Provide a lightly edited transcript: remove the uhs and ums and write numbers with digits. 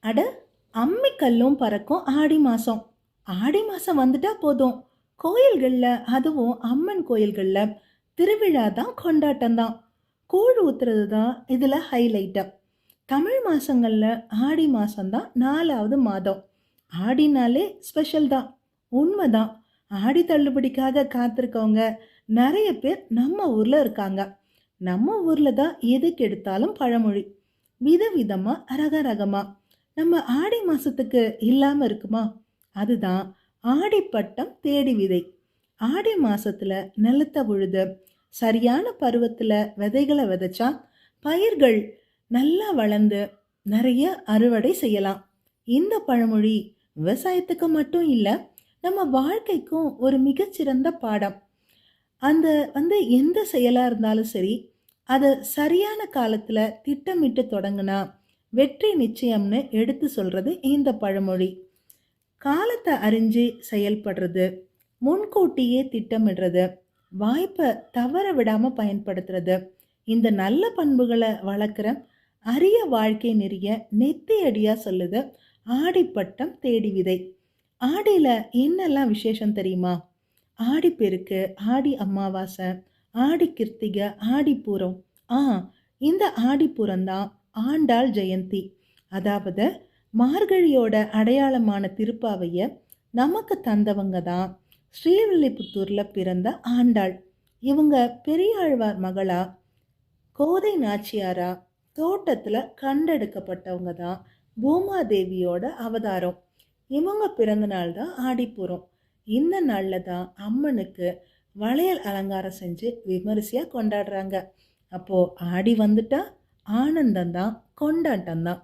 அட, அம்மி கல்லும் பறக்கும் ஆடி மாதம். ஆடி மாதம் வந்துட்டா போதும், கோயில்களில், அதுவும் அம்மன் கோயில்களில் திருவிழா தான், கொண்டாட்டம் தான். கூழ் ஊத்துறது தான் இதில் ஹைலைட்டு. தமிழ் மாதங்களில் ஆடி மாதம்தான் 4வது மாதம். ஆடினாலே ஸ்பெஷல் தான், உண்மைதான். ஆடி தள்ளுபடிக்காக காத்திருக்கவங்க நிறைய பேர் நம்ம ஊரில் இருக்காங்க. நம்ம ஊரில் தான் எதுக்கு எடுத்தாலும் பழமொழி, விதவிதமாக ரகரகமாக. நம்ம ஆடி மாதத்துக்கு இல்லாமல் இருக்குமா? அதுதான் ஆடிப்பட்டம் தேடி விதை. ஆடி மாதத்தில் நிலத்தை உழுது சரியான பருவத்தில் விதைகளை விதைச்சா பயிர்கள் நல்லா வளர்ந்து நிறைய அறுவடை செய்யலாம். இந்த பழமொழி விவசாயத்துக்கு மட்டும் இல்லை, நம்ம வாழ்க்கைக்கும் ஒரு மிகச்சிறந்த பாடம். அந்த எந்த செயலாக இருந்தாலும் சரி, அதை சரியான காலத்தில் திட்டமிட்டு தொடங்கினா வெற்றி நிச்சயம்னு எடுத்து சொல்கிறது இந்த பழமொழி. காலத்தை அறிஞ்சு செயல்படுறது, முன்கூட்டியே திட்டமிடுறது, வாய்ப்பை தவற விடாமல் பயன்படுத்துறது, இந்த நல்ல பண்புகளை வளர்க்குற அரிய வாழ்க்கை நெறிய நெத்தியடியாக சொல்லுது ஆடிப்பட்டம் தேடி விதை. ஆடியில் என்னெல்லாம் விசேஷம் தெரியுமா? ஆடிப்பெருக்கு, ஆடி அமாவாசை, ஆடி கிருத்திகை, ஆடிப்பூரம். இந்த ஆடிப்பூரம்தான் ஆண்டாள் ஜெயந்தி. அதாவது மார்கழியோட அடையாளமான திருப்பாவைய நமக்கு தந்தவங்க தான் ஸ்ரீவில்லிபுத்தூரில் பிறந்த ஆண்டாள். இவங்க பெரியாழ்வார் மகளா, கோதை நாச்சியாரா தோட்டத்தில் கண்டெடுக்கப்பட்டவங்க தான் பூமாதேவியோட அவதாரம். இவங்க பிறந்த நாள் தான் ஆடிப்பூரம். இந்த நாளில் தான் அம்மனுக்கு வளையல் அலங்காரம் செஞ்சு விமரிசையாக கொண்டாடுறாங்க. அப்போது ஆடி வந்துட்டா ஆனந்தம்தான், கொண்டாட்டம்தான்.